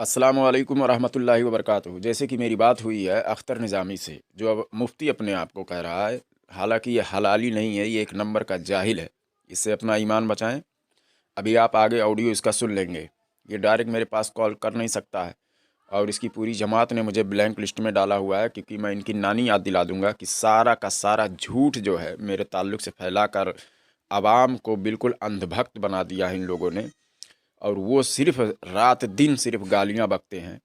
अस्सलामु अलैकुम वरहमतुल्लाहि वबरकातुहू। जैसे कि मेरी बात हुई है अख्तर निज़ामी से, जो अब मुफ्ती अपने आप को कह रहा है, हालांकि ये हलाली नहीं है, ये एक नंबर का जाहिल है। इससे अपना ईमान बचाएं। अभी आप आगे ऑडियो इसका सुन लेंगे। ये डायरेक्ट मेरे पास कॉल कर नहीं सकता है और इसकी पूरी जमात ने मुझे ब्लैंक लिस्ट में डाला हुआ है, क्योंकि मैं इनकी नानी याद दिला दूंगा कि सारा का सारा झूठ जो है मेरे ताल्लुक़ से फैलाकर आवाम को बिल्कुल अंधभक्त बना दिया है इन लोगों ने। और वो सिर्फ रात दिन सिर्फ गालियाँ बकते हैं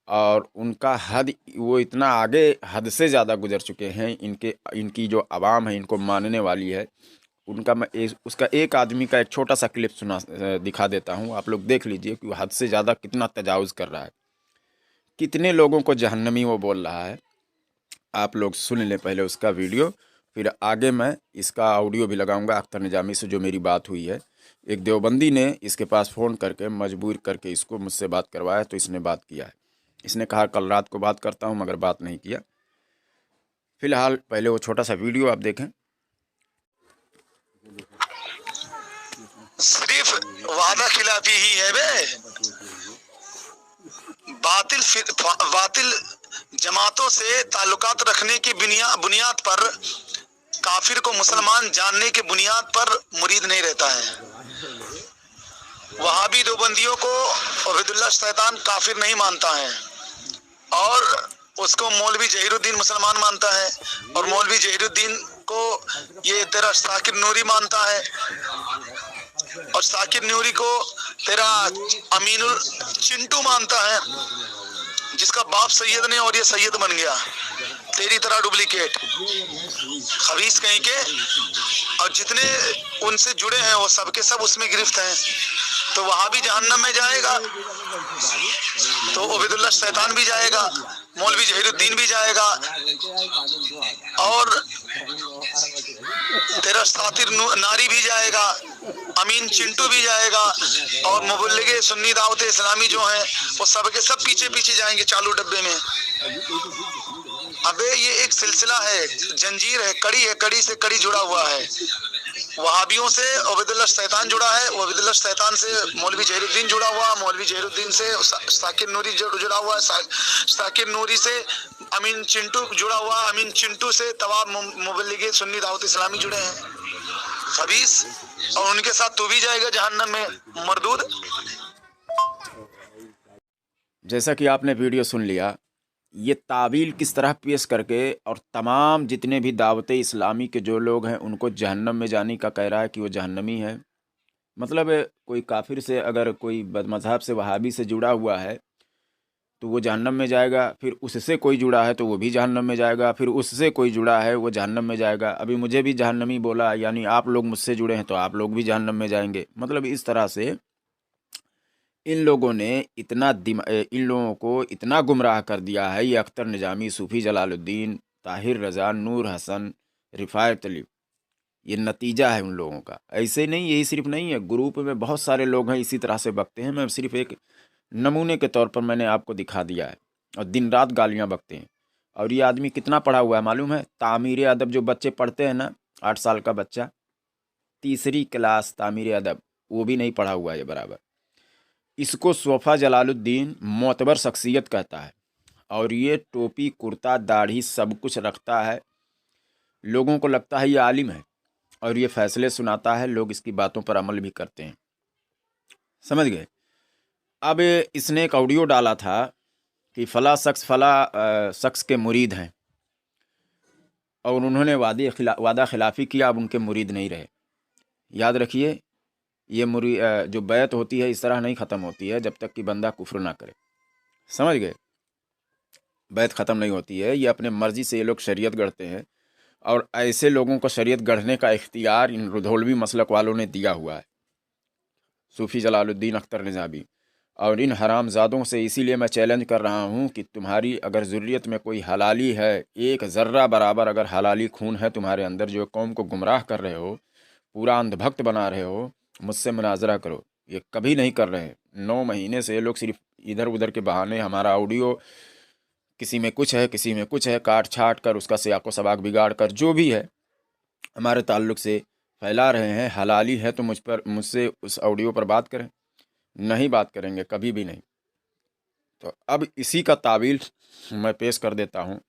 और उनका हद, वो इतना आगे हद से ज़्यादा गुजर चुके हैं। इनकी जो आवाम है इनको मानने वाली है, उनका मैं उसका एक आदमी का एक छोटा सा क्लिप दिखा देता हूँ। आप लोग देख लीजिए कि वो हद से ज़्यादा कितना तजावुज़ कर रहा है, कितने लोगों को जहन्नमी वो बोल रहा है। आप लोग सुन लें पहले उसका वीडियो, फिर आगे मैं इसका ऑडियो भी लगाऊंगा अख्तर निजामी से जो मेरी बात हुई है। एक देवबंदी ने इसके पास फ़ोन करके मजबूर करके इसको मुझसे बात करवाया, तो इसने बात किया है। इसने कहा कल रात को बात करता हूं, मगर बात नहीं किया। फिलहाल पहले वो छोटा सा वीडियो आप देखें। सिर्फ वादा खिलाफी ही है बे। बातिल जमातों से ताल्लुकात रखने की बुनियाद पर, काफिर को मुसलमान जानने की बुनियाद पर मुरीद नहीं रहता है। वहाबी देवबंदियों को उबैदुल्लाह शैतान काफिर नहीं मानता है और उसको मौलवी जहीरुद्दीन मुसलमान मानता है, और मौलवी जहीरुद्दीन को ये तेरा साकिर नूरी मानता है, और साकिर नूरी को तेरा अमीनुल चिंटू मानता है, जिसका बाप सैयद ने और ये सैयद बन गया, तेरी तरह डुप्लीकेट खबीस कहीं के। और जितने उनसे जुड़े हैं वो सबके सब उसमें गिरफ्त हैं। तो वहां भी जहन्नम में जाएगा, तो उबैदुल्लाह शैतान भी जाएगा, मौलवी जहीरुद्दीन भी जाएगा, और तेरा सातिर नारी भी जाएगा, अमीन चिंटू भी जाएगा, और मुबल्लिगे सुन्नी दावत इस्लामी जो हैं वो सबके सब पीछे पीछे जाएंगे चालू डब्बे में। अबे ये एक सिलसिला है, जंजीर है, कड़ी है, कड़ी से कड़ी जुड़ा हुआ है। वहाबियों से उबैदुल्लाह शैतान जुड़ा है, उबैदुल्लाह शैतान से मौलवी जहीरुद्दीन जुड़ा हुआ, मौलवी जहीरुद्दीन से साकिर नूरी जुड़ा हुआ है, साकिर नूरी से अमीन चिंटू जुड़ा हुआ, अमीन चिंटू से तवाब मुबल्लिगे सुन्नी दावत इस्लामी जुड़े हैं खबीस, और उनके साथ तू भी जाएगा जहन्नम में मरदूद। जैसा कि आपने वीडियो सुन लिया, ये तावील किस तरह पेश करके और तमाम जितने भी दावत इस्लामी के जो लोग हैं उनको जहन्नम में जाने का कह रहा है कि वो जहन्नमी है। मतलब कोई काफिर से, अगर कोई बदमज़हब से वहाबी से जुड़ा हुआ है तो वो जहन्नम में जाएगा, फिर उससे कोई जुड़ा है तो वो भी जहन्नम में जाएगा, फिर उससे कोई जुड़ा है वो जहन्नम में जाएगा। अभी मुझे भी जहन्नमी बोला, यानी आप लोग मुझसे जुड़े हैं तो आप लोग भी जहन्नम में जाएंगे। मतलब इस तरह से इन लोगों ने इन लोगों को इतना गुमराह कर दिया है। ये अख्तर निजामी, सूफ़ी जलालुद्दीन, ताहिर रज़ा, नूर हसन, रिफ़ायत अली, ये नतीजा है उन लोगों का। ऐसे नहीं, यही सिर्फ नहीं है, ग्रुप में बहुत सारे लोग हैं इसी तरह से बकते हैं। मैं सिर्फ एक नमूने के तौर पर मैंने आपको दिखा दिया है। और दिन रात गालियाँ बकते हैं। और ये आदमी कितना पढ़ा हुआ है मालूम है? तामीर अदब जो बच्चे पढ़ते हैं ना, 8 साल का बच्चा, तीसरी क्लास तामीर अदब, वो भी नहीं पढ़ा हुआ है बराबर। इसको सोफ़ा जलालुद्दीन मोतबर शख्सियत कहता है, और ये टोपी कुर्ता दाढ़ी सब कुछ रखता है। लोगों को लगता है ये आलिम है और ये फैसले सुनाता है, लोग इसकी बातों पर अमल भी करते हैं। समझ गए? अब इसने एक ऑडियो डाला था कि फला शख्स के मुरीद हैं, और उन्होंने वादा खिलाफ़ी किया, अब उनके मुरीद नहीं रहे। याद रखिए, ये जो बैत होती है इस तरह नहीं ख़त्म होती है जब तक कि बंदा कुफ्र ना करे। समझ गए? बैत ख़त्म नहीं होती है, ये अपने मर्ज़ी से ये लोग शरीयत गढ़ते हैं, और ऐसे लोगों को शरीयत गढ़ने का इख्तियार इन रुधौलवी मसलक वालों ने दिया हुआ है, सूफ़ी जलालुद्दीन अख्तर निज़ामी। और इन हरामज़ादों से इसीलिए मैं चैलेंज कर रहा हूँ कि तुम्हारी अगर ज़ुर्रियत में कोई हलाली है, एक ज़र्रा बराबर अगर हलाली खून है तुम्हारे अंदर, जो कौम को गुमराह कर रहे हो, पूरा अंधभक्त बना रहे हो, मुझसे मुनाजरा करो। ये कभी नहीं कर रहे हैं। 9 महीने से ये लोग सिर्फ इधर उधर के बहाने हमारा ऑडियो, किसी में कुछ है किसी में कुछ है, काट छाट कर उसका सियाको सबाक बिगाड़ कर जो भी है हमारे ताल्लुक़ से फैला रहे हैं। हलाली है तो मुझसे उस ऑडियो पर बात करें। नहीं बात करेंगे, कभी भी नहीं। तो अब इसी का तावील मैं पेश कर देता हूँ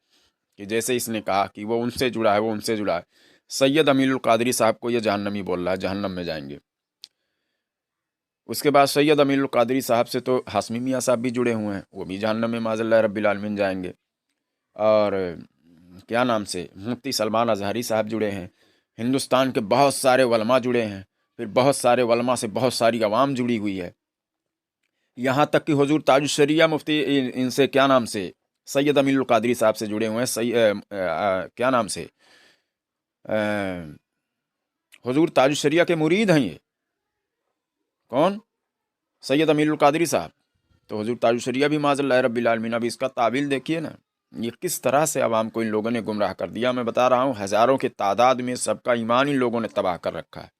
कि जैसे इसने कहा कि वो उनसे जुड़ा है, वो उनसे जुड़ा है। सैयद अमीनुल कादरी साहब को ये जहन्नमी बोल रहा है, जहन्नम में जाएंगे। उसके बाद सैयद अमीनुल कादरी साहब से तो हाशमी मियाँ साहब भी जुड़े हुए हैं, वो भी जहन्नम में माज़ल्लाह रब्बिल आलमीन जाएंगे। और क्या नाम से मुफ्ती सलमान अज़हरी साहब जुड़े हैं, हिंदुस्तान के बहुत सारे वलमा जुड़े हैं, फिर बहुत सारे वलमा से बहुत सारी आवाम जुड़ी हुई है, यहाँ तक कि हुजूर ताजुश्शरिया मुफ्ती इनसे क्या नाम से सैयद अमीनुल कादरी साहब से जुड़े हुए हैं। क्या नाम से हुजूर ताजुश्शरिया के मुरीद हैं ये। कौन? सैयद अमीनुल कादरी साहब। तो हुजूर ताजुश्शरिया भी माज़ल्लाह रब्बिल आलमीन। अब इसका तावील देखिए ना, ये किस तरह से आवाम को इन लोगों ने गुमराह कर दिया। मैं बता रहा हूँ, हज़ारों की तादाद में सबका ईमान इन लोगों ने तबाह कर रखा है।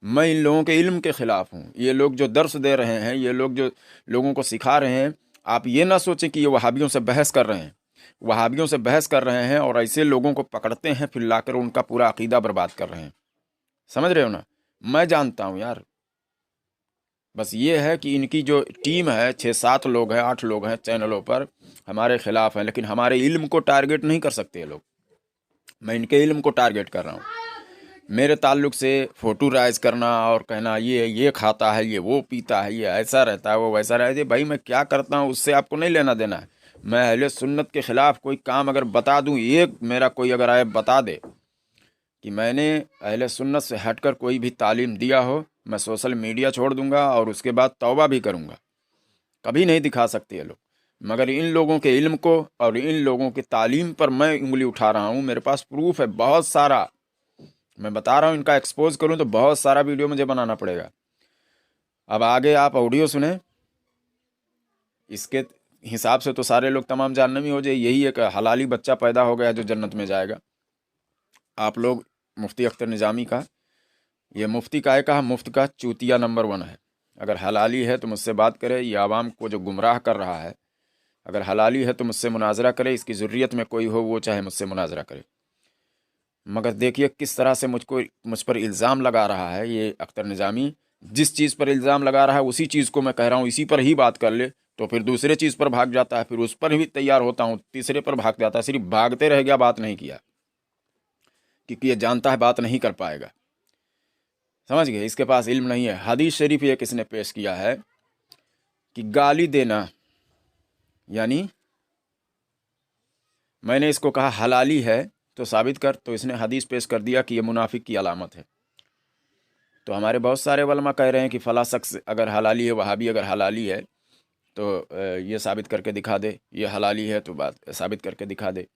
मैं इन लोगों के इल्म के ख़िलाफ़ हूँ। ये लोग जो दर्स दे रहे हैं, ये लोग जो लोगों को सिखा रहे हैं, आप ये ना सोचें कि ये वहाबियों से बहस कर रहे हैं। वहाबियों से बहस कर रहे हैं और ऐसे लोगों को पकड़ते हैं, फिर लाकर उनका पूरा अकीदा बर्बाद कर रहे हैं। समझ रहे हो ना? मैं जानता हूँ यार, बस ये है कि इनकी जो टीम है, 6-7 लोग हैं, 8 लोग हैं चैनलों पर हमारे ख़िलाफ़ हैं, लेकिन हमारे इल्म को टारगेट नहीं कर सकते ये लोग। मैं इनके इल्म को टारगेट कर रहा हूँ। मेरे ताल्लुक़ से फ़ोटो राइज करना और कहना ये खाता है, ये वो पीता है, ये ऐसा रहता है, वो वैसा रहता है, भाई मैं क्या करता हूँ उससे आपको नहीं लेना देना है। मैं अहले सुन्नत के ख़िलाफ़ कोई काम अगर बता दूँ, एक मेरा कोई अगर आए बता दे कि मैंने अहले सुन्नत से हटकर कोई भी तालीम दिया हो, मैं सोशल मीडिया छोड़ दूंगा और उसके बाद तौबा भी करूंगा। कभी नहीं दिखा सकते ये लोग। मगर इन लोगों के इल्म को और इन लोगों की तालीम पर मैं उंगली उठा रहा हूँ। मेरे पास प्रूफ है बहुत सारा। मैं बता रहा हूँ, इनका एक्सपोज करूँ तो बहुत सारा वीडियो मुझे बनाना पड़ेगा। अब आगे आप ऑडियो सुने, इसके हिसाब से तो सारे लोग तमाम जहन्नमी हो जाए। यही एक हलाली बच्चा पैदा हो गया जो जन्नत में जाएगा। आप लोग मुफ्ती अख्तर निज़ामी का, ये मुफ्ती का है, कहा मुफ्त का चूतिया नंबर 1 है। अगर हलाली है तो मुझसे बात करे। ये आवाम को जो गुमराह कर रहा है, अगर हलाली है तो मुझसे मुनाजरा करे। इसकी ज़ुर्रियत में कोई हो वो चाहे मुझसे मुनाजरा करे। मगर देखिए किस तरह से मुझ पर इल्ज़ाम लगा रहा है ये अख्तर निज़ामी। जिस चीज़ पर इल्ज़ाम लगा रहा है उसी चीज़ को मैं कह रहा हूँ इसी पर ही बात कर ले, तो फिर दूसरे चीज़ पर भाग जाता है, फिर उस पर भी तैयार होता हूँ, तीसरे पर भाग जाता है। सिर्फ भागते रह गया, बात नहीं किया, क्योंकि ये जानता है बात नहीं कर पाएगा। समझ गए? इसके पास इल्म नहीं है। हदीस शरीफ ये किसने पेश किया है कि गाली देना, यानी मैंने इसको कहा हलाली है तो साबित कर, तो इसने हदीस पेश कर दिया कि ये मुनाफिक की अलामत है। तो हमारे बहुत सारे उलमा कह रहे हैं कि फ़ला शख्स अगर हलाली है, वहाबी अगर हलाली है तो ये साबित करके दिखा दे, ये हलाली है तो बात साबित करके दिखा दे।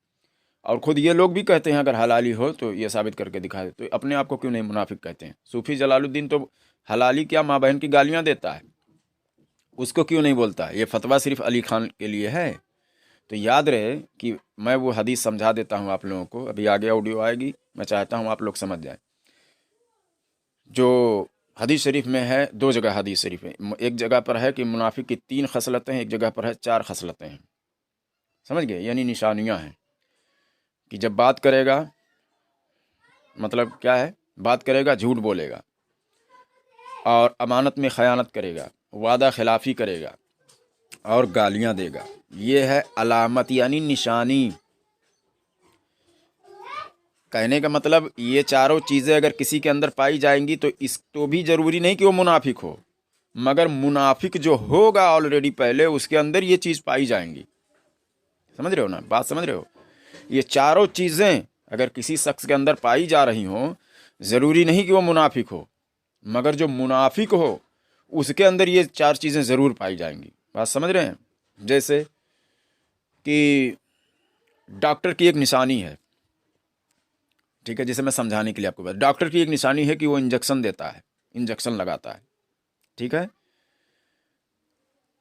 और ख़ुद ये लोग भी कहते हैं अगर हलाली हो तो ये साबित करके दिखा दे। तो अपने आप को क्यों नहीं मुनाफिक कहते हैं? सूफ़ी जलालुद्दीन तो हलाली क्या माँ बहन की गालियाँ देता है, उसको क्यों नहीं बोलता? ये फतवा सिर्फ अली खान के लिए है। तो याद रहे कि मैं वो हदीस समझा देता हूँ आप लोगों को। अभी आगे ऑडियो आएगी, मैं चाहता हूँ आप लोग समझ जाएं। जो हदीस शरीफ में है, 2 जगह हदीस शरीफ है। एक जगह पर है कि मुनाफिक की 3 खसलतें हैं, एक जगह पर है 4 खसलतें हैं। समझ गए? यानी निशानियाँ हैं कि जब बात करेगा, मतलब क्या है, बात करेगा झूठ बोलेगा और अमानत में ख़यानत करेगा, वादा खिलाफ़ी करेगा और गालियाँ देगा। ये है अलामत यानी निशानी। कहने का मतलब ये चारों चीज़ें अगर किसी के अंदर पाई जाएंगी तो इस तो भी ज़रूरी नहीं कि वो मुनाफिक हो, मगर मुनाफिक जो होगा ऑलरेडी पहले उसके अंदर ये चीज़ पाई जाएंगी। समझ रहे हो ना? बात समझ रहे हो? ये चारों चीज़ें अगर किसी शख्स के अंदर पाई जा रही हों, ज़रूरी नहीं कि वो मुनाफिक हो, मगर जो मुनाफिक हो उसके अंदर ये 4 चीज़ें ज़रूर पाई जाएंगी। बात समझ रहे हैं? जैसे कि डॉक्टर की एक निशानी है, ठीक है, जैसे मैं समझाने के लिए आपको बता, डॉक्टर की एक निशानी है कि वो इंजेक्शन देता है, इंजेक्शन लगाता है, ठीक है।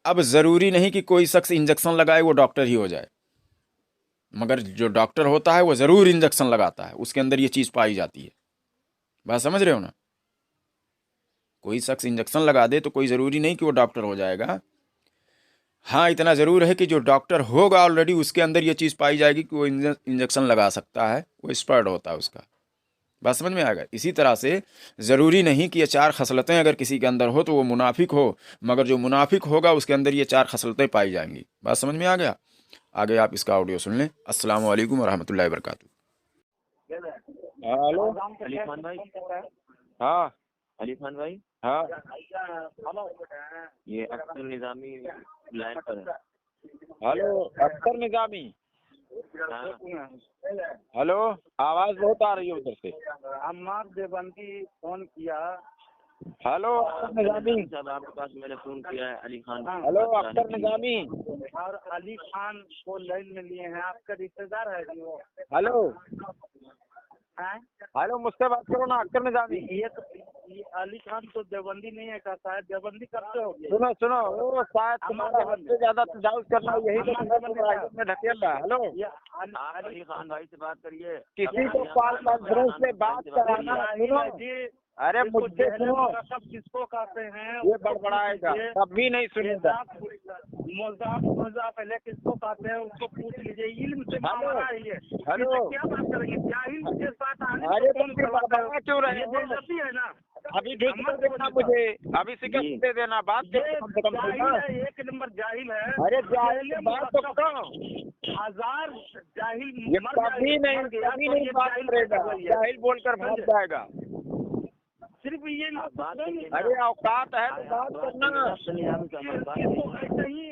अब ज़रूरी नहीं कि कोई शख्स इंजेक्शन लगाए वो डॉक्टर ही हो जाए, मगर जो डॉक्टर होता है वो ज़रूर इंजेक्शन लगाता है, उसके अंदर ये चीज़ पाई जाती है। बात समझ रहे हो ना? कोई शख्स इंजेक्शन लगा दे तो कोई ज़रूरी नहीं कि वो डॉक्टर हो जाएगा। हाँ, इतना ज़रूर है कि जो डॉक्टर होगा ऑलरेडी उसके अंदर ये चीज़ पाई जाएगी कि वो इंजेक्शन लगा सकता है, वो एक्सपर्ट होता है उसका। बात समझ में आ गया। इसी तरह से ज़रूरी नहीं कि ये 4 खसलतें अगर किसी के अंदर हो तो वो मुनाफिक हो, मगर जो मुनाफिक होगा उसके अंदर ये 4 खसलतें पाई जाएंगी। बात समझ में आ गया। आगे आप इसका ऑडियो सुन लें। अस्सलाम वालेकुम वरहमतुल्लाहि वबरकातुहू। हेलो अली खान भाई। हाँ अली खान भाई, हाँ ये अख्तर निजामी लाइन पर है। हेलो अख्तर निजामी। हाँ, हेलो आवाज बहुत आ रही है उधर से। अम्मार देवबंदी फोन किया। हेलो अख्तर निजामी। साहब आपके पास मैंने फोन किया है अली खान। हेलो अख्तर निजामी। और अली खान को लाइन में लिए हैं, आपका रिश्तेदार है जी वो? हेलो हैं? हेलो मुझसे बात करो ना अख्तर निजामी। ये अली खान तो देवबंदी नहीं है, कहता है देवबंदी करते हो गए। सुनो सुनो, वो शायद तुम्हारा हद से ज्यादा तजावुज करना, यही तो तुम्हें में ढकेल रहा है। हेलो आप अली खान भाई से बात करिए। किसी को कॉल कॉन्फ्रेंस से बात कराना, सुनो अरे मुझसे सुनो, सब किसको कहते हैं? ये बड़बड़ाएगा तब भी नहीं सुनेगा। मुल्ज़ाम पहले किसको कहते हैं उसको पूछ लीजिए। इल्म से मामला है ये। हेलो क्या बात करेंगे? जाहिल के साथ आने अरे को कौन तुम करवाता है? क्यों रहे ये हो? बेइज्जती है ना। अभी ढूंढ कर देना मुझे, अभी शिकस्त दे देना, बात कम से कम जाहिल सुनना। है, एक नंबर जाहिल है। अरे जाहिल बात तो करो, 1000 जाहिल ये मर कभी जाए, नहीं मर गया कभी तो नहीं ये बात जाहिल करेगा, कैसे हुई है? जाहिल बोलकर भाग जाएगा। सिर्फ ये ना बात नहीं, अरे औकात है तो बात करना। अख्तर निजामी साहब आप बात इसको करिए। ऐसे ही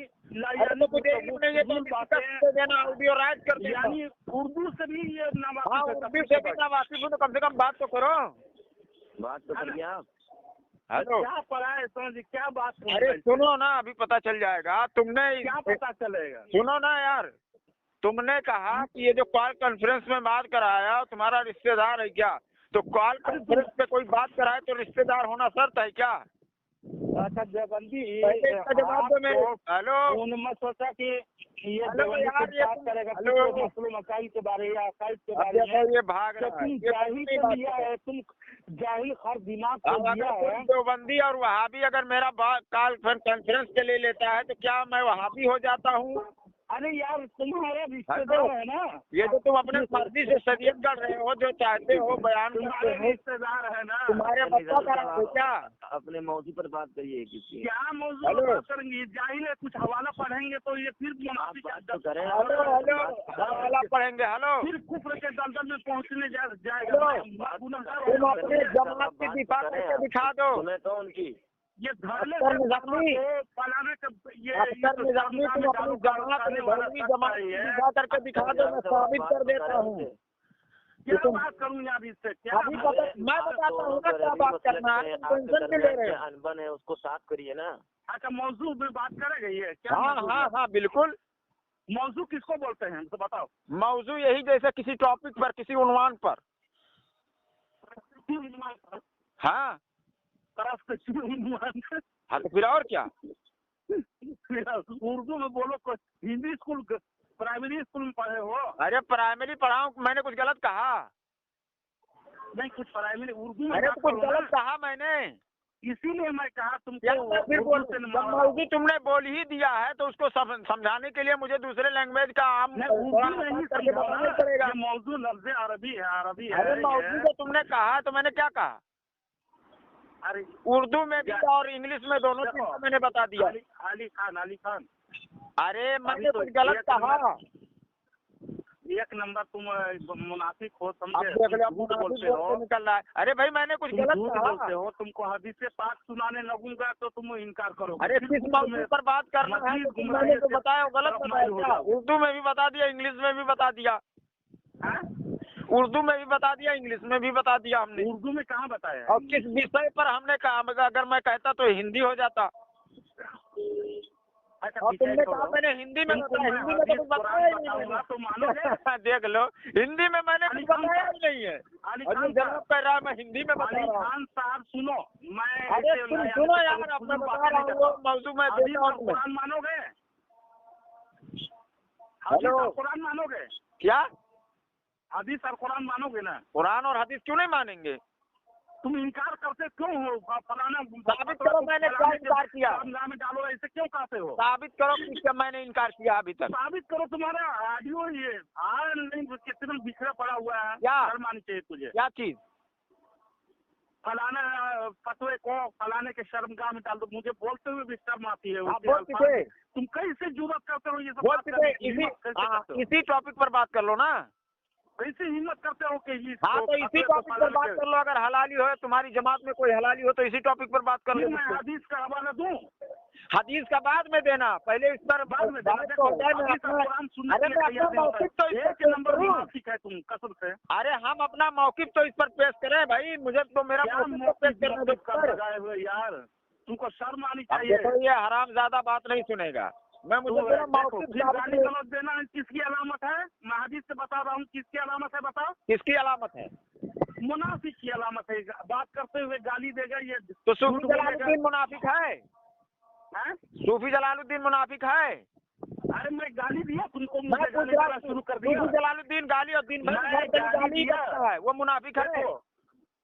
अरे तो मुझे इल्म नहीं है तो शिकस्त दे देना, ऑडियो राइट कर देना। यानी उर्दू से भी ये हाँ नावाकिफ उर्दू से भी ना वाकिफ हो तो कम से कम बात तो करो। बात तो करिए आप। हेलो क्या पढ़ा है समझ, क्या बात सुन अरे रहे थे? सुनो ना, अभी पता चल जाएगा। तुमने क्या पता चलेगा? सुनो ना यार, तुमने कहा कि ये जो कॉल कॉन्फ्रेंस में बात कराया तुम्हारा रिश्तेदार है क्या? तो कॉल कॉन्फ्रेंस पे कोई बात कराए तो रिश्तेदार होना शर्त है क्या? अच्छा देवबंदी, पहले इसका जवाब दो मेरे। हेलो मैं सोचा कि ये हेलो देवबंदी यार, कुछ ये बात करेगा हेलो। कुछ मसलों मसाइल के बारे या अकाइद के अब बारे में। देखो ये भाग तो रहा है, तुम ये जाहिल नहीं को बात लिया करो। है, तुम जाहिल हर दिमाग अब को अगर लिया कोई है। देवबंदी और वहाबी अगर मेरा कॉल कॉन्फ्रेंस के लिए लेता है तो क्या मैं वहाबी हो जाता हूँ? अरे यार तुम्हारा रिश्तेदार है ना, ये तो तुम अपने मर्जी से शरीयत कर रहे हो, जो चाहते हो बयान करते तुम्हारे हो। रिश्तेदार है ना। तुम्हारे बच्चा का नाम है क्या? अपने मौजूद पर बात करिए किसी। क्या मौजूद हेलो। बात करेंगे? ये जाहिल है, कुछ हवाला पढ़ेंगे तो ये फिर आप बात तो करें। हेलो हेलो हवाला पढ़ेंगे। हेलो फिर कुफ्र के दलदल में पहुंचने जाएगा। तुम अपने जमात की दिफा करके दिखा दो। सुने तो उनकी। ये धरने अख्तर से निजामी, फलाने के अख्तर निजामी तुम अपनी जमात में धर्मी जमात की दिखा करके दिखा दो, मैं साबित कर देता हूँ। क्या बात करूँ यार इससे? क्या अभी मैं बताता हूँ ना क्या बात करना है, तुम टेंशन क्यों ले रहे हो? अनबन है उसको साफ करिए ना। अच्छा मौजू में बात करेगा ये? क्या हाँ मौजू हाँ है? हाँ बिल्कुल। मौजू किसको बोलते हैं हमसे बताओ। मौजू यही जैसे किसी टॉपिक पर, किसी उन्वान पर। हाँ हाँ तो फिर और क्या? उर्दू में बोलो। कोई हिंदी स्कूल प्राइमरी स्कूल में पढ़े हो? अरे प्राइमरी पढ़ाऊँ, मैंने कुछ गलत कहा? नहीं, कुछ प्राइमरी उर्दू में अरे बात तो कुछ करो ना। गलत कहा मैंने? इसीलिए मैं कहा क्या मैं फिर तुमको बोल, उर्दू से जब मारा। मौजू तुमने बोल ही दिया है तो उसको समझाने के लिए मुझे दूसरे लैंग्वेज का आम नहीं, उर्दू में ही करके समझाओ बताना ना। पड़ेगा। ये मौजू लफ्ज़ अरबी है, अरबी है अरे मौजू ये। को तुमने कहा तो मैंने क्या कहा? अरे उर्दू में भी और इंग्लिश में दोनों चीज को मैंने बता दिया। अली खान अरे मैंने तो कुछ गलत एक कहा? एक नंबर तुम मुनाफिक हो, अब समझे? देख लो, तुम झूठ मुनाफिक बोलते बोल हो। के निकल रहा है। अरे भाई मैंने कुछ तुम गलत झूठ कहा? बोलते हो। तुमको हदीस से पाक सुनाने लगूंगा तो तुम इनकार करोगे। अरे फिर किस उर्दू मौजू में पर बात करना है मजीद तो गुमराही मैंने तो से बताया, वो गलत तरफ बताया माइल हो क्या? जाओगे। उर्दू में भी बता दिया, इंग्लिश में भी बता दिया। हाँ? उर्दू में भी बता दिया, इंग्लिश में भी बता दिया हमने। उर्दू में कहाँ बताया? और किस विषय पर हमने कहा? अगर मैं कहता तो हिंदी हो जाता। अच्छा, और विषय तुमने छोड़ो। कहा मैंने हिंदी में तुमको बताया, मैं हिंदी में तो हदीस कुछ बताया ही कुरान नहीं बताऊंगा तो मैंने। मानोगे? देख लो, हिंदी में मैंने कुछ अली खान बताया ही नहीं है। अली और ये खान जनाब साहब, कह रहा है मैं हिंदी में बता अली रहा हूँ। खान साहब सुनो, मैं अरे ऐसे तुम यानी सुनो तो यार, अब मैं फजूल बता बातें रहा नहीं हूँ, वो करता। मौजू में हदीस देता और हूँ तुम्हें। कुरान मानोगे? हेलो। हदीस और कुरान मानोगे? क्या? हदीस और कुरान मानोगे ना? कुरान और हदीस क्यों नहीं मानेंगे? तुम इनकार करते क्यों हो? फलाना साबित करो मैंने क्या इनकार किया। में डालो, ऐसे क्यों कहते हो? साबित करो कि क्या मैंने इनकार किया अभी तक। साबित करो। तुम्हारा ऑडियो ये नहीं कितना बिखरा पड़ा हुआ है। क्या? शर्म आनी चाहिए तुझे। क्या चीज? फलाने फतवे को फलाने के शर्मगाह में डाल दो। मुझे बोलते हुए भी शर्म आती है। आप उसके बोल अल्फाज किसे? तुम कैसे जुर्रत करते हो ये सब बोल बात किसे? करने की? हिम्मत कैसे करते हो? इसी टॉपिक पर बात कर लो ना। कैसे हिम्मत करते हो कि ये हाँ, तो इसी टॉपिक पर बात कर लो। अगर हलाली हो, तुम्हारी जमात में कोई हलाली हो तो इसी टॉपिक पर बात कर लो। मैं हदीस का हवाला दूं? हदीस का बाद में देना, पहले इस पर बाद में बात तो हो जाए। मैं कुरान सुनने अरे के मैं लिए अपना तैयार नहीं मौक़िफ़ तो इस पर एक पेश नंबर करूं। मुनाफिक है तुम, कसम से। अरे हम अपना मौक़िफ़ तो इस पर पेश करें भाई। मुझे तो मेरा क्या मौक़िफ़ तो पेश करना मौक़िफ़ दो। लगाए हुए यार, तुमको शर्म आनी अब चाहिए। देखो, ये हराम ज्यादा बात नहीं सुनेगा। मुझे मेरा मौक़िफ़ गाली गलौज देना किसकी अलामत है? मैं हदीस से बता रहा हूँ, किसकी अलामत है बताओ? किसकी अलामत है? मुनाफिक की अलामत है। बात करते हुए गाली देगा ये तो सूफी जलालुद्दीन मुनाफिक है? हैं? सूफी जलालुद्दीन मुनाफिक है? अरे मैं गाली दिया तुमको? मैं मुझे पूछ गाली रहा देना हूँ, शुरू कर दिया? सूफी जलालुद्दीन गाली और दिन भर मैं घर पे गाली गाली दिया? करता है, वो मुनाफिक है? देखो,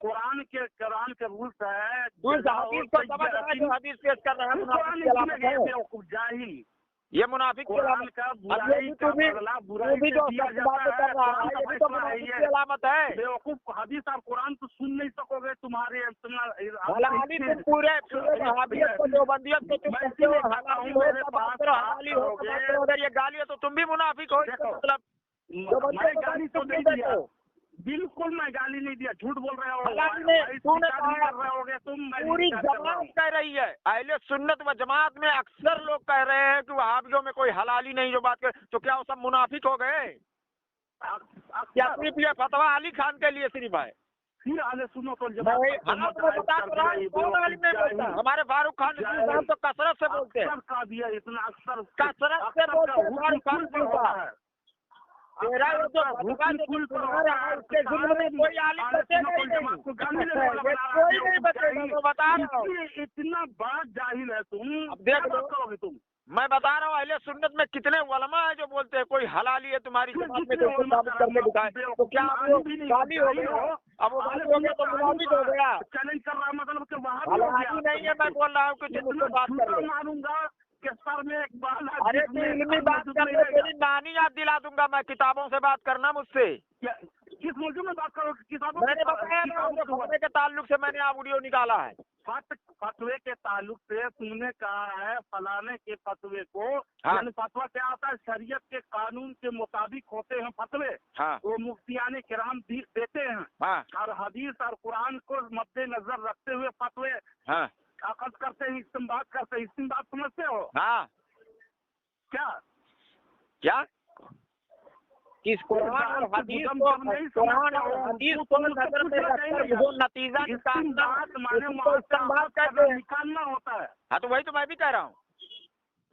कुरान के रूल्स है। तू इस हदीस को समझ रहा है जो हदीस पेश कर रहा है? मुनाफिक की अलामत है जाहिल। ये, मुनाफिक की कुरान अलामत। का अब बुराई ये का भी बदला तू बुराई भी से जो दिया सख्त जाता बातें कर है। रहा कुरान है, का ये भी तो फैसला है मुनाफिक की ये। अलामत है। बेवकूफ, हदीस और कुरान तो सुन नहीं सकोगे। तुम्हारे हलाली तुम पूरे वहाबियत को, देवबंदियत को तुम कहते हो हलाली हो तो बात करो, हलाली हो तो बात करो। अगर ये गाली है तो तुम भी मुनाफिक हो। इसका मतलब मैं गाली तो नहीं दिया, देखो, बिल्कुल मैं गाली नहीं दिया। झूठ बोल रहे हो। हलाली ने तूने कहा, कर रहे होगे तुम। मैं पूरी जमात कह रही है, अहले सुन्नत व जमात में अक्सर लोग कह रहे हैं कि वहाबियों में कोई हलाली नहीं जो बात करे। तो क्या वो सब मुनाफिक हो गए? क्या सिर्फ ये फतवा अली खान के लिए सिर्फ है? फिर आले सुनो तो जब हाँ, तो मैं बता तो रहा हूँ, कौन आलिम नहीं बोलता? हमारे फारूक खान साहब तो कसरत से बोलते हैं। अक्सर का दिया इतना अक्सर कसरत से बोलते हैं फारूक खान साहब। तेरा ये जो फतवा जो तुम सुना रहा है, उसके जुल्म में कोई आलिम बचेगा ही नहीं। ये कोई नहीं बचेगा, मैं बता रहा हूँ। इतना बड़ा जाहिल है तुम। अब देख लो, करोगे तुम? मैं बता रहा हूँ, अहले सुन्नत में कितने उलमा है जो बोलते हैं कोई हलाली है तुम्हारी जमात में, तो साबित करके दिखाए। तो क्या वो गाली हो गया? अब वो गाली हो गया तो मुनाफिक हो गया। चैलेंज कर रहा मतलब कि वहाँ हलाली नहीं है, मैं बोल रहा हूँ कि तुम उससे बात कर लो। मारूंगा कि सर में एक बाल। अरे तू इल्मी बात कर ले, तेरी नानी याद दिला दूंगा मैं। किताबों से बात करना मुझसे। किस मौजूद में बात करो? किताबों मैंने बताया ना, फतवे के ताल्लुक से मैंने ऑडियो निकाला है। फतवे के ताल्लुक से तुमने कहा है फलाने के फतवे को। हाँ। यानी फतवा क्या होता है? शरीयत के कानून के मुताबिक होते हैं फतवे। हाँ। वो मुफ्तियाने किराम देते हैं। हाँ। और हदीस और कुरान को मद्देनजर रखते हुए फतवे हाँ। अखज़ करते हैं, इस्तेमाल करते हैं। इस्तेमाल समझते हो? हाँ। क्या क्या किस कुरान और हदीस को, कुरान और हदीस को नजर में रखकर जो नतीजा निकालना, उसको इस्तेमाल करते हैं। निकालना होता है। हाँ, तो वही तो मैं भी कह रहा हूँ।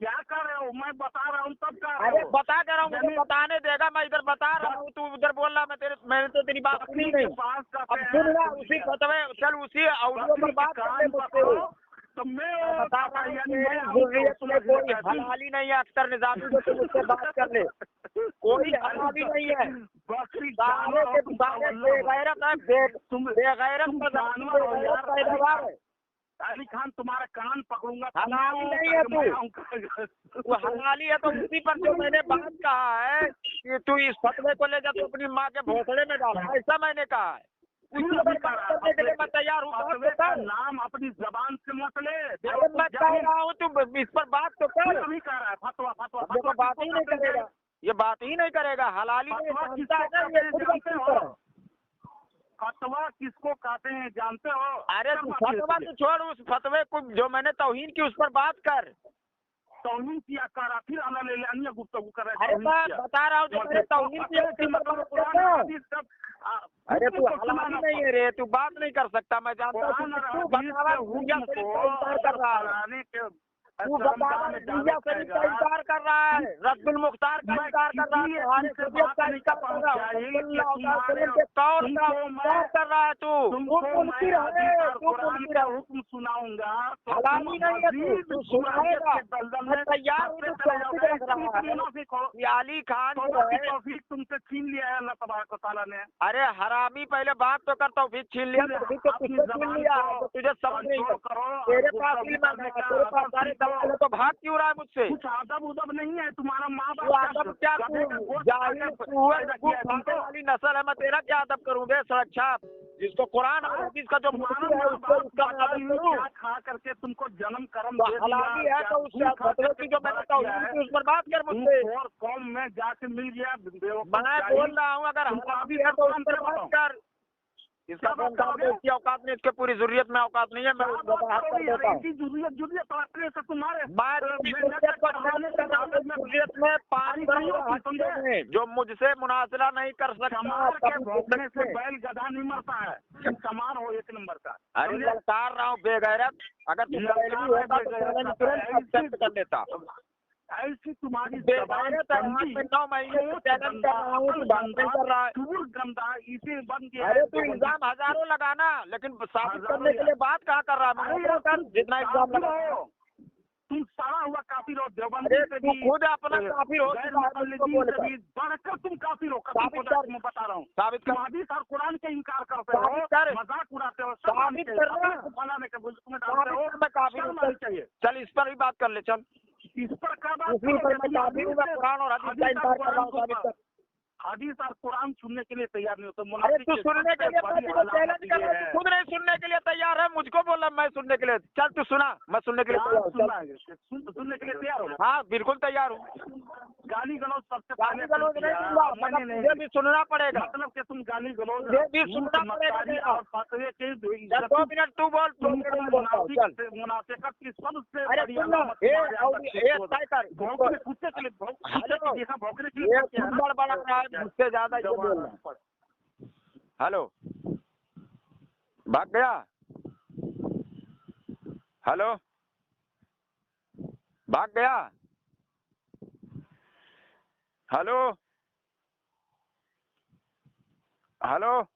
क्या कर रहे हो? मैं बता रहा हूँ तब कर रहे अरे हो। बता दे रहा हूँ, मुझे बताने देगा। मैं इधर बता रहा हूँ, तू उधर बोल रहा। मैंने तो तेरी बात सुनी नहीं। अब सुन रहा उसी फतवे, चल उसी ऑडियो पर बात कर ले मुझसे। तो मैं बता रहा हूँ, मेरी ज़ुर्रियत में कोई हलाली नहीं है। अख्तर निज़ामी को तुम उससे बात कर ले, कोई हलाली नहीं है। सारे के सारे बेगैरत है, बेगैरत पैदावार है। अली खान तुम्हारा कान पकड़ूंगा। हलाली नहीं है तू, वो हलाली है तो उसी पर जो मैंने बात कहा है कि तू इस फतवे को ले जा, तो अपनी माँ के भोसड़े में डाला, ऐसा मैंने कहा है। उसी पर बात करने के लिए मैं तैयार हूँ। बात तो कर। नाम अपनी जबान से मत ले। अरे मैं कह रहा हूँ, तू इस पर बात तो कर। अभी कह रहा है फतवा फतवा देखो, बात ही नहीं करेगा, ये बात ही नहीं करेगा। हलाली नहीं जानता है ना, ये खुद जानते हो। फतवा किसको कहते हैं जानते हो? अरे तू फतवा तो छोड़, उस फतवे को जो मैंने तौहीन की उस पर बात कर। तौहीन किया करा, फिर अन्य गुफ्तगू कर रहे। अरे मैं बता रहा हूँ, जो मैंने तौहीन किया उसी पर बात कर। अरे तू हलाली नहीं है रे, तू बात नहीं कर सकता। मैं जानता हूँ तू बतावा भूया शरीफ का इनकार कर रहा है। तू बतावा भूया शरीफ का इनकार कर रहा है, रद्दुल मुख्तार का इनकार कर रहा है, तुम्हारे शरीयत का इनकार कर रहा है, के कौन कर रहा है? तू मुनकिर है, तू मुनकिर है। हुक्म सुनाऊंगा। हलाली नहीं है, तू सुनाएगा। मैं तैयार हूँ, तू तौफीक रख रहा है। ये अली खान जो है, तौफीक तुमसे छीन लिया है अल्लाह तबारक व तआला ने। अरे हरामी, पहले बात तो कर। तौफीक छीन लिया, तौफीक तो तुझसे छीन लिया, तो तुझे समझ नहीं है। तेरे पास इल्म है, तेरे पास सारे सवाल है तो भाग क्यों रहा है मुझसे? कुछ अदब उदब नहीं है तुम्हारा माँ तू बाप अदब क्या, तू जाहिल तू खाने वाली नस्ल है, मैं तेरा क्या अदब करूं बे सड़क छाप? जिसको कुरान और हदीस का जो मुफ्ती है उसको उसका मैं अदब करूं? क्या खा करके तुमको जन्म कर्म तो दे हलाली दिया, है तो उससे बदले की जो मैंने तौहीद की उस पर बात कर मुझसे। और कौम में जाके मिल गया मैं बोल रहा हूँ अगर हलाली है तो उस पर बात कर। इसका कौन काम है? इसकी औकात नहीं, इसके पूरी जरूरत में औकात नहीं है, मैं वजाहत कर देता हूँ। जरूरत अपने से तुम्हारे जरूरत में पानी में जो मुझसे मुनाजरा नहीं कर सकता के भोंकने से बैल गधा नहीं मरता है, समान हो एक नंबर का। अरे ललकार रहा हूँ बेगैरत, अगर तुम होता तो चैलेंज तुरंत एक्सेप्ट कर लेता। ऐसी तुम्हारी बेगैरत है, 9 महीने से चैलेंज कर रहा हूँ, तू बात नहीं कर रहा है। दूर गंदा इसे बन गया। अरे तू इल्जाम हजारों लगाना, लेकिन साबित करने के लिए बात कहाँ कर रहा है? जितना इल्जाम लगा तुम सारा हुआ काफिर हो, देवबंदी अरे से तू भी खुद अपना काफिर हो चुका है, मुझको बोलकर। बढ़कर तुम काफिर हो। साबित कर, मैं बता रहा हूँ, साबित कर, हदीस और कुरान के इनकार करते हो, साबित कर, मजाक उड़ाते हो, साबित कर ना। बनाने के बुजुर्ग में डालते हो। मैं काफिर हूँ, चाहिए चल इस पर भी बात कर ले, चल इस पर क्या बात उसी पर मैं काफिर हूँ, मैं कुरान और हदीस का इनकार कर रहा हूँ, साबित कर। हदीस और कुरान सुनने के लिए तैयार नहीं होते। अरे तू सुनने के लिए चैलेंज कर रहा है, तू खुद नहीं सुनने के लिए तैयार है, मुझको बोला मैं सुनने के लिए। चल तू सुना, मैं सुनने के लिए तैयार हूँ। सुनने के लिए तैयार हो? हाँ बिल्कुल तैयार हूँ। गाली गलौज सबसे गाली गलौज नहीं दूंगा, मगर मुझे भी सुनना पड़ेगा। मतलब कि तुम गाली गलौज मुझे भी सुनना पड़ेगा। और फतवे के 2 मिनट तू बोल, 2 मिनट मैं बोलता हूँ, चल। मुनाफिकत की सबसे अरे सुन ना, कुत्ते के लिए भौंकने के ये लिए खुद बड़ा रहा है, मुझसे ज्यादा ये बोल रहा है। हेलो, भाग गया? हेलो, भाग गया? हेलो, हेलो,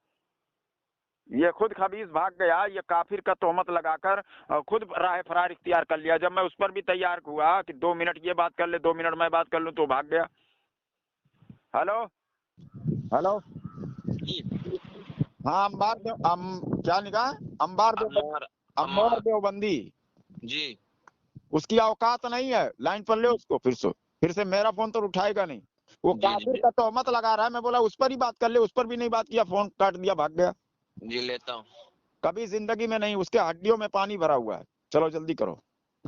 ये खुद खबीज भाग गया, ये काफिर का तोहमत लगाकर खुद राह फरार इख्तियार कर लिया। जब मैं उस पर भी तैयार हुआ कि 2 मिनट ये बात कर ले, 2 मिनट मैं बात कर लूं, तो भाग गया। हेलो, हेलो, हाँ क्या निकाह अम्बार देवबंदी जी, उसकी औकात नहीं है। लाइन पर ले उसको, फिर से मेरा फोन तो उठाएगा नहीं। वो काफिर का तोहमत लगा रहा है, मैं बोला उस पर ही बात कर ले, उस पर भी नहीं बात किया, फोन काट दिया, भाग गया। जी लेता हूँ। कभी जिंदगी में नहीं, उसके हड्डियों में पानी भरा हुआ है। चलो जल्दी करो।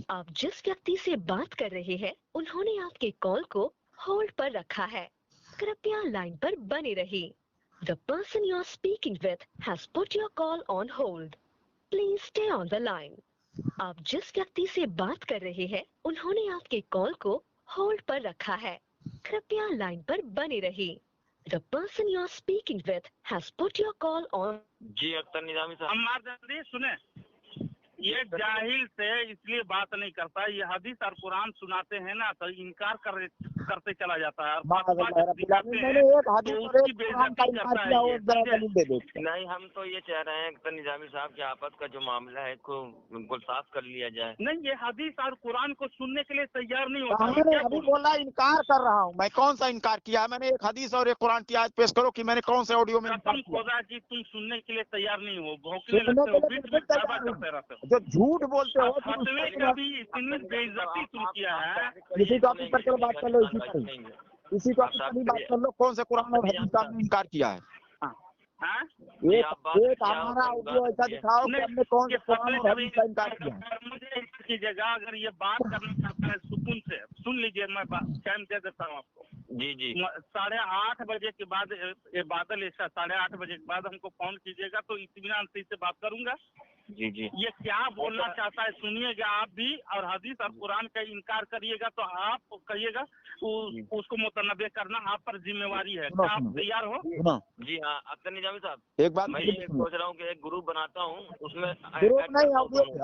आप जिस व्यक्ति से बात कर रहे हैं उन्होंने आपके कॉल को होल्ड पर रखा है, कृपया लाइन पर बने रहिए। The person you are speaking with has put your call on hold. Please stay on the line. आप जिस व्यक्ति से बात कर रहे हैं उन्होंने आपके कॉल को होल्ड पर रखा है, कृपया लाइन पर बने रहिए। The person you are speaking with has put your call on. जी अख्तर निजामी साहब। अम्मार जल्दी सुने, ये जाहिल से इसलिए बात नहीं करता, ये हदीस और कुरान सुनाते हैं ना तो इनकार करते चला जाता है। नहीं, हम तो ये चाह रहे हैं अख्तर निजामी साहब कि आपस का जो मामला है इसको बिल्कुल साफ कर लिया जाए। नहीं, ये हदीस और कुरान को सुनने के लिए तैयार नहीं होता। मैंने अभी बोला इनकार कर रहा हूँ। मैं कौन सा इनकार किया? मैंने एक हदीस और एक कुरान की आयत पेश करो कि मैंने कौन से ऑडियो में इनकार किया। खुदा जी तुम सुनने के लिए तैयार नहीं हो, भौंकने लगते हो, बीच में दावा करते रहते हो। जो झूठ बोलते हो फतवे का भी इतनी बेइज्जती तुम किया है। इसी टॉपिक पर चलो बात कर लो, इसी टॉपिक पर भी बात कर लो। कौन से कुरान और हदीस का आपने इनकार किया है? एक हमारा ऑडियो ऐसा दिखाओ कि हमने कौन से कुरान और हदीस का इनकार किया है। मुझे कीजिएगा, अगर ये बात करना चाहता है सुकून से सुन लीजिए, मैं टाइम दे देता हूँ आपको। जी जी 8:30 बजे के बाद, ये बादल ऐसा 8:30 बजे के बाद हमको फोन कीजिएगा तो इत्मीनान से बात करूंगा। जी जी ये क्या बोलना चाहता है सुनिएगा आप भी, और हदीस और कुरान का इनकार करिएगा तो आप कहिएगा उसको मुतनबे करना आप पर जिम्मेवारी है। क्या आप तैयार हो? जी हाँ अख्तर निजामी साहब, एक बात मैं ये सोच रहा हूँ कि एक ग्रुप बनाता हूँ, उसमें ग्रुप नहीं,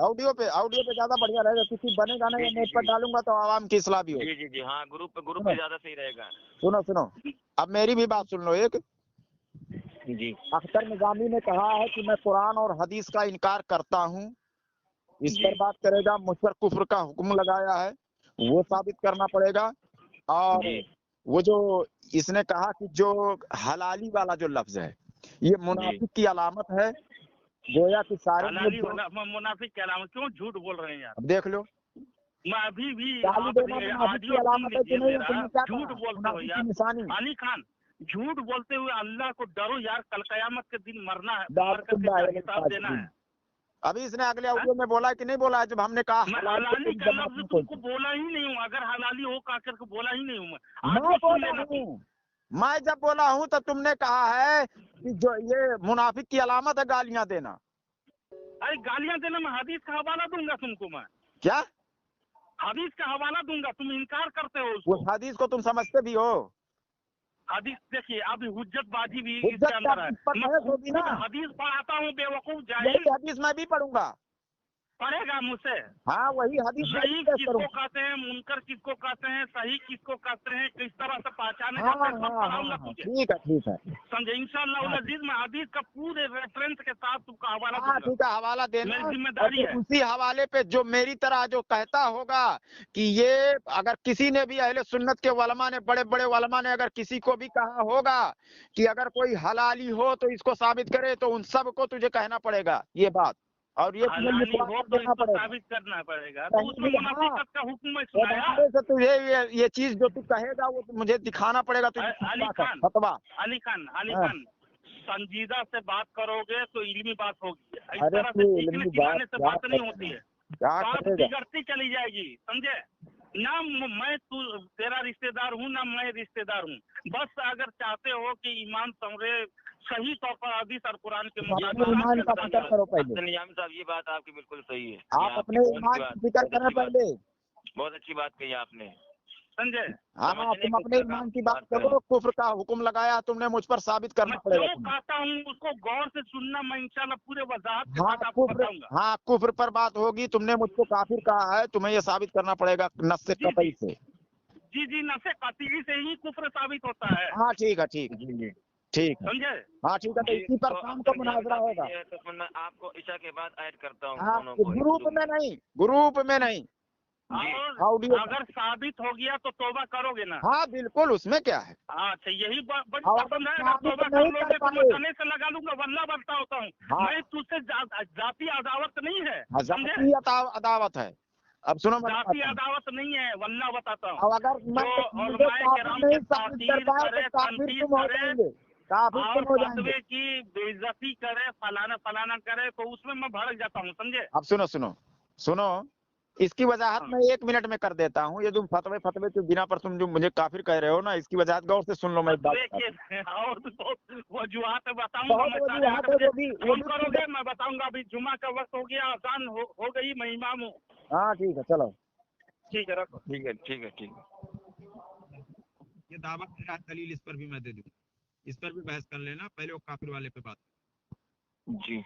ऑडियो पे ज्यादा बढ़िया रहेगा। किसी बनेगा नहीं, नेट पर डालूंगा तो आवाम की इस्लाह भी हो। जी जी जी हाँ, ग्रुप पे ज्यादा सही रहेगा। सुनो, अब मेरी भी बात सुन लो। एक जी अख्तर निजामी ने कहा है कि मैं कुरान और हदीस का इनकार करता हूँ, इस पर बात करेगा। मुझ पर कुफ्र का हुक्म लगाया है, वो साबित करना पड़ेगा। और वो जो इसने कहा कि जो हलाली वाला जो लफ्ज है ये मुनाफिक की अलामत है, गोया कि सारे मुनाफिक की अलामत। क्यों झूठ बोल रहे हैं यार? अब देख लो, मैं अभी भी गाली आप देना मुनाफिक की ऑडियो सुन अलामत है कि लीजिए नहीं? मेरा। तुमने क्या झूठ कहा? बोलते हो मुनाफिक की यार निशानी। अली खान, झूठ बोलते हुए अल्लाह को डरो यार, कल कयामत के दिन मरना है, मर करके हिसाब देना है। अभी इसने अगले ऑडियो में बोला कि नहीं बोला है, जब हमने कहा मैं हलाल को हलाली तुम का जमात लफ्ज में तुमको कोई- बोला ही नहीं हूँ, अगर हलाली हो का करके बोला ही नहीं हूँ मैं आज भी सुन बोला लेना तुम। हूँ, मैं जब बोला हूँ तो तुमने कहा है कि जो ये मुनाफिक की अलामत है गालियां देना। अरे गालियां देना, मैं हदीस का हवाला दूंगा तुमको, मैं क्या? हदीस का हवाला दूंगा, तुम इनकार करते हो उसको। उस हदीस को तुम समझते भी हो? हदीस देखिए, अभी हुज्जतबाजी भी हुज्जत इसके का अंदर है। पर मैं बहस होगी ना। खुद हदीस पढ़ाता हूँ, बेवकूफ जाहिल। यही हदीस मैं भी पढ़ूंगा। पढ़ेगा मुझसे। हाँ वही हदीस मैं भी ज़ईफ पेश किसको करूंगा। कहते हैं, मुनकर किसको कहते हैं, सही किसको कहते हैं, किस तरह से पहचाने हाँ जाते हैं, हाँ सब हाँ पढ़ाऊंगा हाँ, तुझे। ठीक है ठीक है। समझे? इंशाअल्लाह हाँ अजीज मैं हदीस का पूरे रेफरेंस के साथ तुमको हवाला हाँ दूंगा। ठीक है, हवाला देना। मेरी और जिम्मेदारी फिर है। उसी हवाले पे जो मेरी तरह जो कहता होगा कि ये, अगर किसी ने भी अहले सुन्नत के वलमा ने, बड़े बड़े वलमा ने अगर किसी को भी कहा होगा कि अगर कोई हलाली हो तो इसको साबित करे, तो उन सब को तुझे कहना पड़ेगा ये बात, और ये तुझे हलाली लिखवा हो कर तो देना इसको पड़ेगा। साबित करना पड़ेगा, तो कहीं उसमें भी हाँ, मुनाफिकत का हुक्म मैं ये सुनाया। हमारे से तुझे ये चीज जो तू कहेगा वो मुझे दिखाना पड़ेगा, तुझे अली फतवा कर खान, फतवा। अली हाँ। खान संजीदा से बात करोगे तो इल्मी बात होगी, इस अरे तरह तू से चीखने इल्मी चिल्लाने से क्या बात नहीं होती करेगा? है। क्या बात करेगा? बिगड़ती चली जाएगी, समझे ना? मैं तू तेरा रिश्तेदार हूँ ना मैं रिश्तेदार हूँ। बस अगर चाहते हो कि ईमान तुम्हारे सही तौर पर हदीस और कुरान के तुम अपने मुताबिक ईमान का बात फिक्र करो पहले। हसन निजामी साहब, ये बात आपकी बिल्कुल सही है। ये आप आपकी अपने बहुत ईमान अच्छी की फिक्र बहुत करें अच्छी बात पहले। बहुत अच्छी बात कही आपने। समझे? हाँ समझने तुम की अपने तरह ईमान की बात करें। करो। कुफ्र का हुक्म लगाया तुमने मुझ पर, साबित मैं करना पड़ेगा क्यों तुम्हें। कहता हूँ उसको गौर से सुनना, मैं इंशाल्लाह पूरे वजाहत के हाँ साथ आपको कुफ्र, बताऊंगा। हाँ कुफ्र पर बात होगी। तुमने मुझको काफिर कहा है, तुम्हें ये साबित करना पड़ेगा नस से जी कतई जी से। जी नफे कतई से ही कुफ्र साबित होता है, हाँ ठीक है ठीक है जी जी ठीक है। समझे? हाँ ठीक है, तो जी। इसी पर तो शाम को हसन निजामी मुनाजरा साहब, होगा। ये तो मैं आपको ईशा के बाद ऐड करता हूँ हाँ दोनों को एक ग्रुप Zoom में नहीं, ग्रुप में नहीं, और ऑडियो में। अगर साबित हो गया तो तौबा करोगे ना? हाँ बिल्कुल, उसमें क्या है। अच्छा, यही बड़ी और पसंद है। अगर साबित तौबा कर नहीं कर लोगे तो मैं पाए। गले से लगा लूंगा, वल्ला बरता होता हूँ। हाँ। मैं तुझसे जाती अदावत नहीं है, समझे? जाती अदावत है। अब सुनो मैं जाती बताता हूँ। अदावत नहीं है, वल्ला बताता हूँ। अब अगर मैं जो मुझे उलमाए काफिर किराम नहीं के साबित कर तासीर पाए तो करे, काफिर तनकीद तुम हो करे जाएंगे, काफिर और तुम हो जाएंगे। फतवे की बेइज्जती करे, फलाना फलाना करे, तो उसमें मैं भड़क जाता हूँ, समझे? अब सुनो सुनो सुनो, इसकी वजाहत हाँ। मैं 1 मिनट में कर देता हूँ। ये तुम फतवे फतवे के बिना पर तुम जो मुझे काफिर कह रहे हो ना, इसकी वजाहत गौर से सुन लो। मैं एक बात फतवे बताता हूँ। के और भी बहुत वजूहात बताऊंगा बहुत मैं। वजूहात 8:30 है, बजे वो फोन भी करोगे, मैं बताऊंगा। अभी जुमा का वक्त हो गया, अजान हो गई, मैं इमाम हूँ। हाँ ठीक है चलो। ठीक है, रखो। ठीक है ठीक है ठीक है। ये दावा मेरा दलील इस पर भी मैं दे दूँ, इस पर भी बहस कर लेना। पहले वो काफिर वाले पे बात। जी।